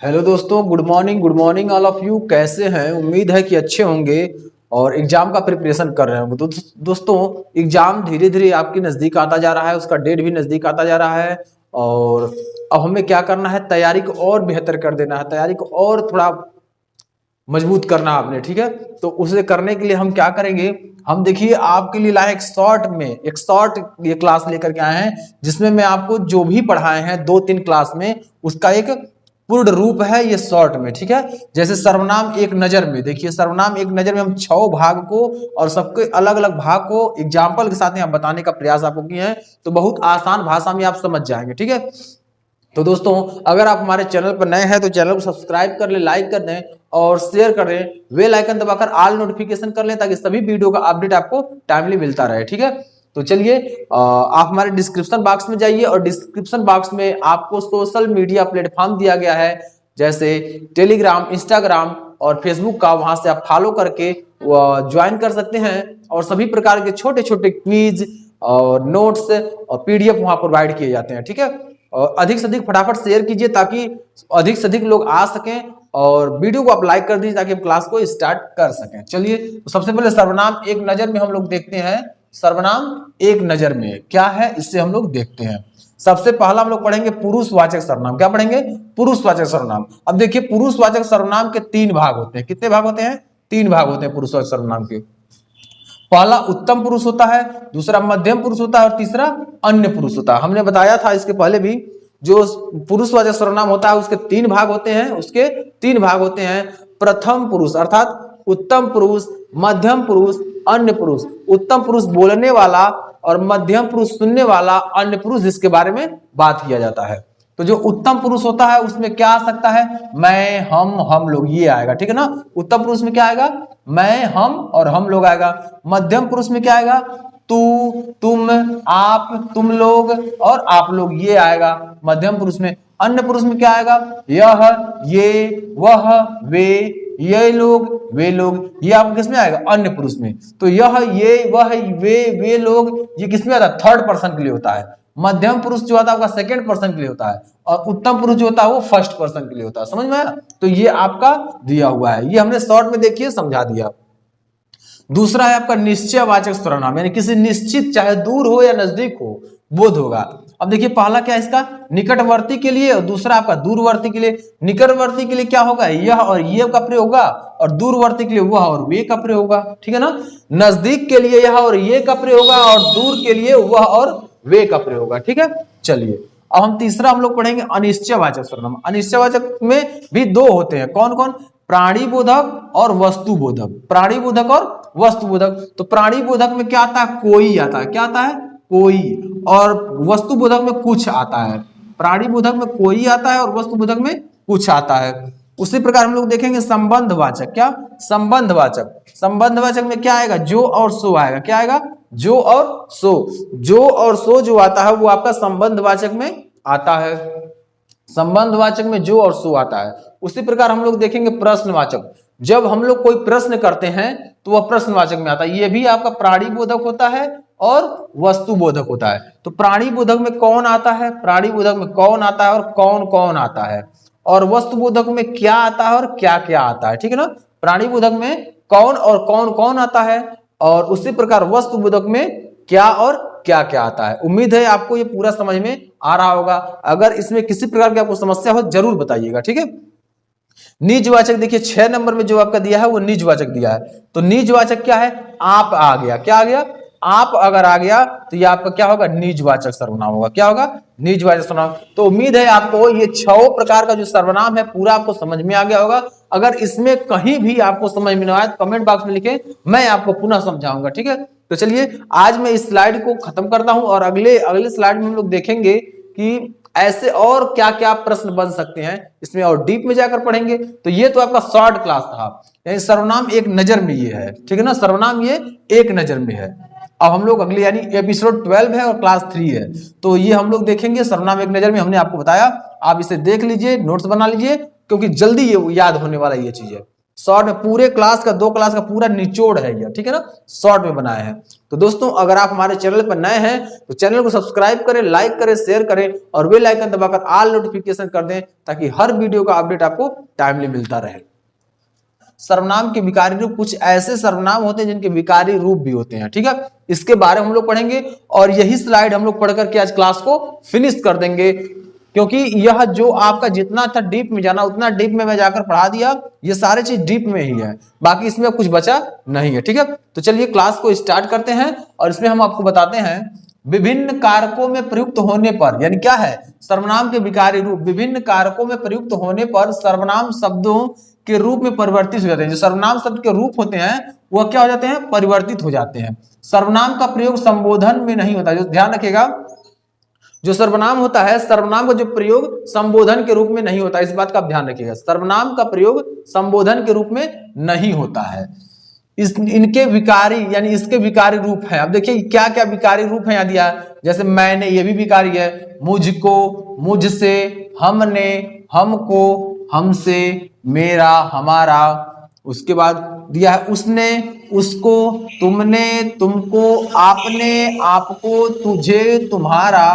Hello दोस्तों, good morning all of you. कैसे हैं? उम्मीद है कि अच्छे होंगे और एग्जाम का प्रिपरेशन कर रहे होंगे। तो दोस्तों, एग्जाम धीरे धीरे आपके नज़दीक आता जा रहा है, उसका डेट भी नज़दीक आता जा रहा है। और अब हमें क्या करना है, तैयारी को और बेहतर कर देना है, तैयारी को और थोड़ा मजबूत करना है आपने। ठीक है, तो उसे करने के लिए हम क्या करेंगे, हम देखिए आपके लिए लाए एक शॉर्ट ये क्लास लेकर के आए हैं, जिसमें मैं आपको जो भी पढ़ाए हैं 2-3 क्लास में, उसका एक पूर्ण रूप है ये शॉर्ट में। ठीक है, जैसे सर्वनाम एक नजर में, देखिए सर्वनाम एक नजर में हम 6 भाग को और सबके अलग अलग भाग को एग्जाम्पल के साथ यहाँ बताने का प्रयास आपको किए हैं, तो बहुत आसान भाषा में आप समझ जाएंगे। ठीक है, तो दोस्तों अगर आप हमारे चैनल पर नए हैं तो चैनल को सब्सक्राइब कर ले, लें कर दें और शेयर कर दें, बेल आइकन दबाकर ऑल नोटिफिकेशन कर लें, ताकि सभी वीडियो का अपडेट आपको टाइमली मिलता रहे। ठीक है, तो चलिए आप हमारे डिस्क्रिप्शन बॉक्स में जाइए और डिस्क्रिप्शन बॉक्स में आपको सोशल मीडिया प्लेटफॉर्म दिया गया है, जैसे टेलीग्राम, इंस्टाग्राम और फेसबुक का। वहां से आप फॉलो करके ज्वाइन कर सकते हैं और सभी प्रकार के छोटे छोटे क्विज और नोट्स और पीडीएफ वहां प्रोवाइड किए जाते हैं। ठीक है, और अधिक से अधिक फटाफट शेयर कीजिए ताकि अधिक से अधिक लोग आ सकें, और वीडियो को आप लाइक कर दीजिए ताकि हम क्लास को स्टार्ट कर सकें। चलिए, तो सबसे पहले सर्वनाम एक नजर में हम लोग देखते हैं। सर्वनाम एक नजर में क्या है, इससे हम लोग देखते हैं। सबसे पहला हम लोग पढ़ेंगे पुरुषवाचक सर्वनाम। क्या पढ़ेंगे? पुरुषवाचक सर्वनाम। अब देखिए, पुरुषवाचक सर्वनाम के 3 भाग होते हैं। कितने भाग होते हैं? 3 भाग होते हैं पुरुषवाचक सर्वनाम के। पहला उत्तम पुरुष होता है, दूसरा मध्यम पुरुष होता है और तीसरा अन्य पुरुष होता है। हमने बताया था इसके पहले भी, जो पुरुषवाचक सर्वनाम होता है उसके 3 भाग होते हैं। उसके 3 भाग होते हैं। प्रथम पुरुष अर्थात उत्तम पुरुष, मध्यम पुरुष, अन्य पुरुष। उत्तम पुरुष बोलने वाला और मध्यम पुरुष सुनने वाला, अन्य पुरुष जिसके बारे में बात किया जाता है। तो जो उत्तम पुरुष होता है उसमें क्या आ सकता है? मैं, हम लोग, ये आएगा। ठीक है ना, उत्तम पुरुष में क्या आएगा? मैं, हम और हम लोग आएगा। मध्यम पुरुष में क्या आएगा? तू, तुम, आप, तुम लोग और आप लोग, ये आएगा मध्यम पुरुष में। अन्य पुरुष में क्या आएगा? यह, ये, वह, वे, ये लोग, वे लोग, ये आपको किसमें आएगा? अन्य पुरुष में। तो यह, ये, वह, वे लोग, ये किसमें आता है? थर्ड पर्सन के लिए होता है। मध्यम पुरुष जो होता है आपका सेकंड पर्सन के लिए होता है, और उत्तम पुरुष जो होता है वो फर्स्ट पर्सन के लिए होता है। समझ में आया? तो ये आपका दिया हुआ है, ये हमने शॉर्ट में देखिए समझा दिया। दूसरा है आपका निश्चयवाचक सर्वनाम, यानी किसी निश्चित, चाहे दूर हो या नजदीक हो, बोध होगा। अब देखिए पहला क्या है इसका? निकटवर्ती के लिए, और दूसरा आपका दूरवर्ती के लिए। निकटवर्ती के लिए क्या होगा? यह और ये का प्रयोग होगा, और दूरवर्ती के लिए वह और वे का प्रयोग होगा। ठीक है ना, नजदीक के लिए यह और ये का प्रयोग होगा, और दूर के लिए वह और वे का प्रयोग होगा। ठीक है, चलिए अब हम तीसरा हम लोग पढ़ेंगे अनिश्चयवाचक सर्वनाम। अनिश्चयवाचक में भी 2 होते हैं। कौन कौन? प्राणी बोधक और वस्तु बोधक। प्राणी बोधक और वस्तु बोधक। तो प्राणी बोधक में क्या आता है? कोई आता है। क्या आता है? कोई। और वस्तु बोधक में कुछ आता है। प्राणी बोधक में कोई आता है और वस्तु बोधक में कुछ आता है। उसी प्रकार हम लोग देखेंगे संबंधवाचक। क्या? संबंधवाचक। संबंधवाचक में क्या आएगा? जो और सो आएगा। क्या आएगा? जो और सो। जो और सो जो आता है वो आपका संबंधवाचक में आता है। संबंधवाचक में जो और सो आता है। उसी प्रकार हम लोग देखेंगे प्रश्नवाचक। जब हम लोग कोई प्रश्न करते हैं तो वह प्रश्नवाचक में आता है। यह भी आपका प्राणी बोधक होता है और वस्तु बोधक होता है। तो प्राणी बोधक में कौन आता है? प्राणी बोधक में कौन आता है और कौन कौन आता है, और वस्तु बोधक में क्या आता है और क्या क्या आता है। ठीक है ना, प्राणी बोधक में कौन और कौन कौन आता है, और उसी प्रकार वस्तु बोधक में क्या और क्या क्या आता है। उम्मीद है आपको ये पूरा समझ में आ रहा होगा। अगर इसमें किसी प्रकार की आपको समस्या हो जरूर बताइएगा। ठीक है, निजवाचक देखिए 6 नंबर में जो आपका दिया है वो निजवाचक दिया है। तो निजवाचक क्या है? आप आ गया। क्या आ गया? आप अगर आ गया तो ये आपका क्या होगा? निजवाचक सर्वनाम होगा। क्या होगा? निजवाचक सर्वनाम। तो उम्मीद है आपको ये 6 प्रकार का जो सर्वनाम है पूरा आपको समझ में आ गया होगा। अगर इसमें कहीं भी आपको समझ में ना आए तो कमेंट बॉक्स में लिखें, मैं आपको पुनः समझाऊंगा। ठीक है, तो चलिए आज मैं इस स्लाइड को खत्म करता हूं, और अगले स्लाइड में हम लोग देखेंगे कि ऐसे और क्या क्या प्रश्न बन सकते हैं, इसमें और डीप में जाकर पढ़ेंगे। तो ये तो आपका शॉर्ट क्लास था, यानी सर्वनाम एक नजर में ये है। ठीक है ना, सर्वनाम ये एक नजर में है। अब हम लोग अगले, यानी एपिसोड 12 है और क्लास 3 है, तो ये हम लोग देखेंगे सर्वनाम एक नजर में। हमने आपको बताया, आप इसे देख लीजिए, नोट्स बना लीजिए, क्योंकि जल्दी ये याद होने वाला ये चीज है। शॉर्ट में पूरे क्लास का 2 क्लास का पूरा निचोड़ है यह, ठीक है ना, शॉर्ट में बनाए हैं। तो दोस्तों अगर आप हमारे चैनल पर नए हैं तो चैनल को सब्सक्राइब करें, लाइक करें, शेयर करें और बेल आइकन दबाकर ऑल नोटिफिकेशन कर दें ताकि हर वीडियो का अपडेट आपको टाइमली मिलता रहे। सर्वनाम के विकारी रूप, कुछ ऐसे सर्वनाम होते हैं जिनके विकारी रूप भी होते हैं, ठीक है, इसके बारे में हम लोग पढ़ेंगे और यही स्लाइड हम लोग पढ़ करके आज क्लास को फिनिश कर देंगे, क्योंकि यह जो आपका जितना था डीप में जाना उतना डीप में मैं जाकर पढ़ा दिया, ये सारे चीज डीप में ही है, बाकी इसमें कुछ बचा नहीं है, ठीक है। तो चलिए क्लास को स्टार्ट करते हैं और इसमें हम आपको बताते हैं विभिन्न कारकों में प्रयुक्त होने पर, यानी क्या है सर्वनाम के विकारी रूप, विभिन्न कारकों में प्रयुक्त होने पर सर्वनाम शब्दों के रूप में परिवर्तित हो जाते हैं। जो सर्वनाम शब्द के रूप होते हैं वह क्या हो जाते हैं, परिवर्तित हो जाते हैं। सर्वनाम का प्रयोग संबोधन में नहीं होता, जो ध्यान रखिएगा, जो सर्वनाम होता है सर्वनाम का जो प्रयोग संबोधन के रूप में नहीं होता, इस बात का आप ध्यान रखिएगा, सर्वनाम का प्रयोग संबोधन के रूप में नहीं होता है। इनके विकारी यानी इसके विकारी रूप है। अब देखिए क्या क्या विकारी रूप है यहाँ दिया, जैसे मैंने, ये भी विकारी है, मुझको, मुझसे, हमने, हमको, हमसे, मेरा, हमारा, उसके बाद दिया है उसने, उसको, तुमने, तुमको, आपने, आपको, तुझे, तुम्हारा,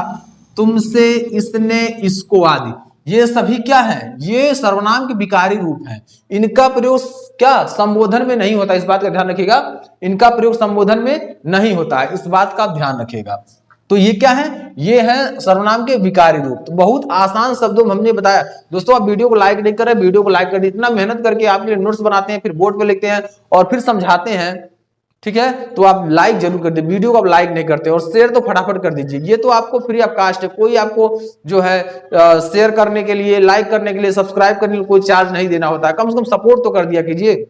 तुमसे, इसने, इसको आदि, ये सभी क्या है, ये सर्वनाम के विकारी रूप हैं। इनका प्रयोग क्या संबोधन में नहीं होता, इस बात का ध्यान रखिएगा, इनका प्रयोग संबोधन में नहीं होता है, इस बात का ध्यान रखिएगा। तो ये क्या है, ये है सर्वनाम के विकारी रूप। तो बहुत आसान शब्दों में हमने बताया। दोस्तों आप वीडियो को लाइक नहीं कर रहे, वीडियो को लाइक कर दीजिए, इतना मेहनत करके आपके लिए नोट्स बनाते हैं, फिर बोर्ड पे लिखते हैं और फिर समझाते हैं, ठीक है, तो आप लाइक जरूर कर दीजिए। वीडियो को आप लाइक नहीं करते और शेयर तो फटाफट कर दीजिए, ये तो आपको फ्री ऑफ कास्ट है, कोई आपको जो है शेयर करने के लिए, लाइक करने के लिए, सब्सक्राइब करने के लिए कोई चार्ज नहीं देना होता है। कम से कम सपोर्ट तो कर दिया कीजिए,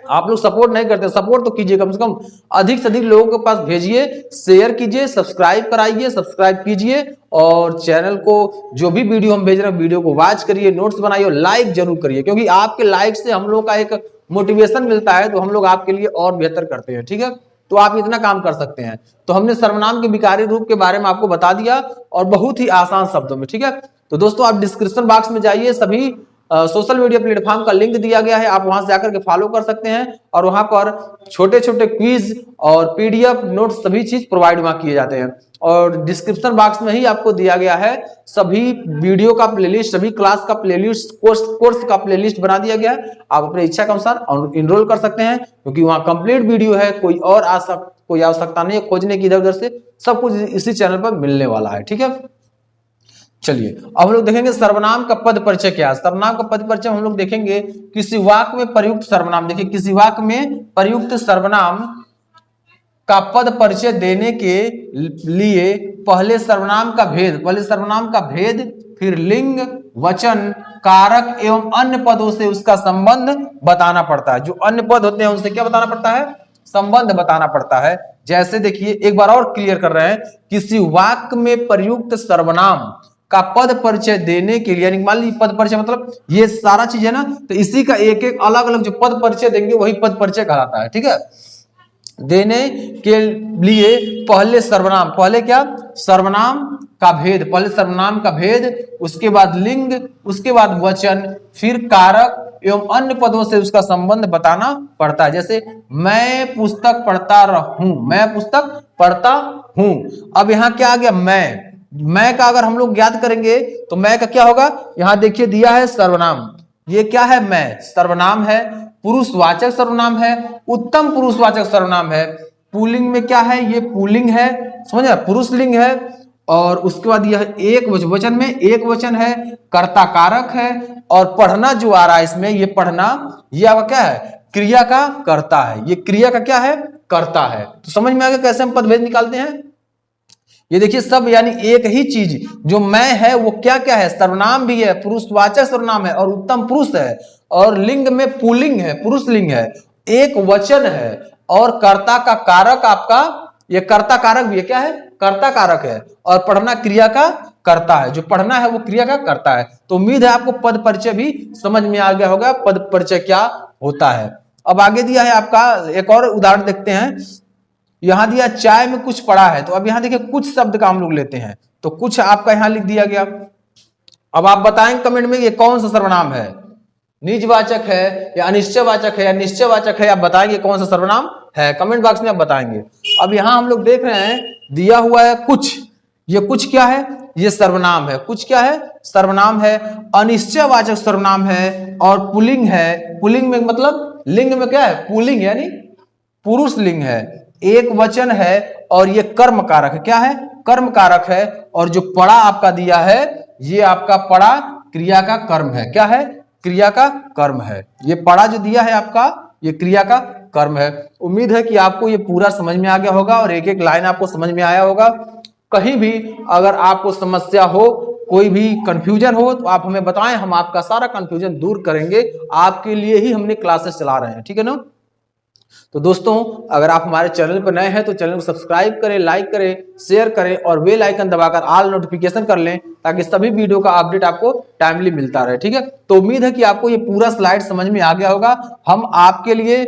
आप लोग सपोर्ट नहीं करते, सपोर्ट तो कीजिए, कम से कम अधिक से अधिक लोगों के पास भेजिए, शेयर कीजिए, सब्सक्राइब कराइए, सब्सक्राइब कीजिए और चैनल को जो भी वीडियो हम भेज रहे हैं वीडियो को वॉच करिए, नोट्स बनाइए और लाइक जरूर करिए, क्योंकि आपके लाइक से हम लोग का एक मोटिवेशन मिलता है, तो हम लोग आपके लिए और बेहतर करते हैं, ठीक है। तो आप इतना काम कर सकते हैं। तो हमने सर्वनाम के विकारी रूप के बारे में आपको बता दिया और बहुत ही आसान शब्दों में, ठीक है। तो दोस्तों आप डिस्क्रिप्शन बॉक्स में जाइए, सभी सोशल मीडिया प्लेटफॉर्म का लिंक दिया गया है, आप वहां से जाकर के फॉलो कर सकते हैं और वहां पर छोटे छोटे क्विज और पीडीएफ नोट्स सभी चीज प्रोवाइड वहां किए जाते हैं। और डिस्क्रिप्शन बॉक्स में ही आपको दिया गया है सभी वीडियो का प्लेलिस्ट, सभी क्लास का प्लेलिस्ट, कोर्स का प्लेलिस्ट बना दिया गया है। आप अपने इच्छा के अनुसार इनरोल कर सकते हैं, क्योंकि वहां कंप्लीट वीडियो है, कोई और कोई आवश्यकता नहीं है खोजने की इधर उधर से, सब कुछ इसी चैनल पर मिलने वाला है, ठीक है। चलिए अब हम लोग देखेंगे सर्वनाम का पद परिचय क्या है। सर्वनाम का पद परिचय हम लोग देखेंगे किसी वाक्य में प्रयुक्त सर्वनाम। देखिए किसी वाक्य में प्रयुक्त सर्वनाम का पद परिचय देने के लिए पहले सर्वनाम का भेद, फिर लिंग, वचन, कारक एवं अन्य पदों से उसका संबंध बताना पड़ता है। जो अन्य पद होते हैं उनसे क्या बताना पड़ता है, संबंध बताना पड़ता है। जैसे देखिए एक बार और क्लियर कर रहे हैं, किसी वाक्य में प्रयुक्त सर्वनाम का पद परिचय देने के लिए, यानी मान लीजिए पद परिचय मतलब ये सारा चीज है ना, तो इसी का एक एक अलग अलग जो पद परिचय देंगे वही पद परिचय कहलाता है, ठीक है। देने के लिए पहले सर्वनाम, पहले क्या सर्वनाम का भेद, पहले सर्वनाम का भेद, उसके बाद लिंग, उसके बाद वचन, फिर कारक एवं अन्य पदों से उसका संबंध बताना पड़ता है। जैसे मैं पुस्तक पढ़ता रहूं, मैं पुस्तक पढ़ता हूं। अब यहां क्या आ गया, मैं का अगर हम लोग याद करेंगे तो मैं का क्या होगा, यहां देखिए दिया है सर्वनाम, ये क्या है, मैं सर्वनाम है, पुरुषवाचक सर्वनाम है, उत्तम पुरुषवाचक सर्वनाम है। पुल्लिंग में क्या है, ये पुल्लिंग है, समझ, पुरुषलिंग है। और उसके बाद यह एक वचन में एक वचन है, कर्ता कारक है। और पढ़ना जो आ रहा है इसमें, ये पढ़ना, ये आपका क्या है, क्रिया का कर्ता है, ये क्रिया का क्या है, कर्ता है। तो समझ में आ गया कैसे हम पदभेद निकालते हैं। ये देखिए सब यानी एक ही चीज, जो मैं है वो क्या क्या है, सर्वनाम भी है, पुरुषवाचक सर्वनाम है और उत्तम पुरुष है, और लिंग में पुल्लिंग है, पुरुषलिंग है, एक वचन है, और कर्ता का कारक आपका, ये कर्ता कारक भी है, क्या है, कर्ता कारक है, और पढ़ना क्रिया का कर्ता है, जो पढ़ना है वो क्रिया का कर्ता है। तो उम्मीद है आपको पद परिचय भी समझ में आ गया होगा, पद परिचय क्या होता है। अब आगे दिया है आपका एक और उदाहरण देखते हैं। यहां दिया चाय में कुछ पड़ा है, तो अब यहां देखिए कुछ शब्द का हम लोग लेते हैं, तो कुछ आपका यहां लिख दिया गया। अब आप बताएं कमेंट में ये कौन सा सर्वनाम है, निजवाचक है या अनिश्चयवाचक है या निश्चयवाचक है, आप बताएंगे कौन सा सर्वनाम है, कमेंट बॉक्स में आप बताएंगे। अब यहां हम लोग देख रहे हैं दिया हुआ है कुछ, ये कुछ क्या है, ये सर्वनाम है। कुछ क्या है, सर्वनाम है, अनिश्चयवाचक सर्वनाम है और पुल्लिंग है। पुल्लिंग में मतलब लिंग में क्या है, पुल्लिंग यानी पुरुष लिंग है, एक वचन है और ये कर्म कारक है। क्या है, कर्म कारक है। और जो पड़ा आपका दिया है ये आपका पड़ा क्रिया का कर्म है। क्या है, क्रिया का कर्म है। ये पड़ा जो दिया है आपका ये क्रिया का कर्म है। उम्मीद है कि आपको ये पूरा समझ में आ गया होगा और एक एक लाइन आपको समझ में आया होगा। कहीं भी अगर आपको समस्या हो, कोई भी कंफ्यूजन हो तो आप हमें बताएं, हम आपका सारा कंफ्यूजन दूर करेंगे। आपके लिए ही हमने क्लासेस चला रहे हैं, ठीक है ना। तो दोस्तों अगर आप हमारे चैनल पर नए हैं तो चैनल को सब्सक्राइब करें, लाइक करें, शेयर करें और बेल आइकन दबाकर ऑल नोटिफिकेशन कर लें ताकि सभी वीडियो का अपडेट आपको टाइमली मिलता रहे, ठीक है। तो उम्मीद है कि आपको ये पूरा स्लाइड समझ में आ गया होगा। हम आपके लिए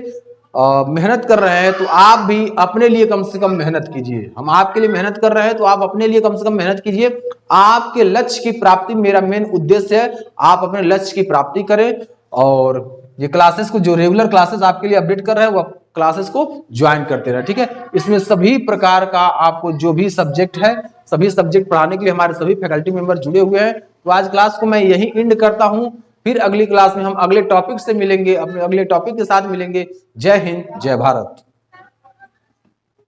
मेहनत कर रहे हैं तो आप भी अपने लिए कम से कम मेहनत कीजिए। हम आपके लिए मेहनत कर रहे हैं तो आप अपने लिए कम से कम मेहनत कीजिए। आपके लक्ष्य की प्राप्ति मेरा मेन उद्देश्य है, आप अपने लक्ष्य की प्राप्ति करें। और ये क्लासेस को जो रेगुलर क्लासेस आपके लिए अपडेट कर रहे हैं वो क्लासेस को ज्वाइन करते रहे, ठीक है। इसमें सभी प्रकार का आपको जो भी सब्जेक्ट है, सभी सब्जेक्ट पढ़ाने के लिए हमारे सभी फैकल्टी मेंबर जुड़े हुए हैं। तो आज क्लास को मैं यही एंड करता हूं, फिर अगली क्लास में हम अगले टॉपिक से मिलेंगे, अपने अगले टॉपिक के साथ मिलेंगे। जय हिंद, जय भारत।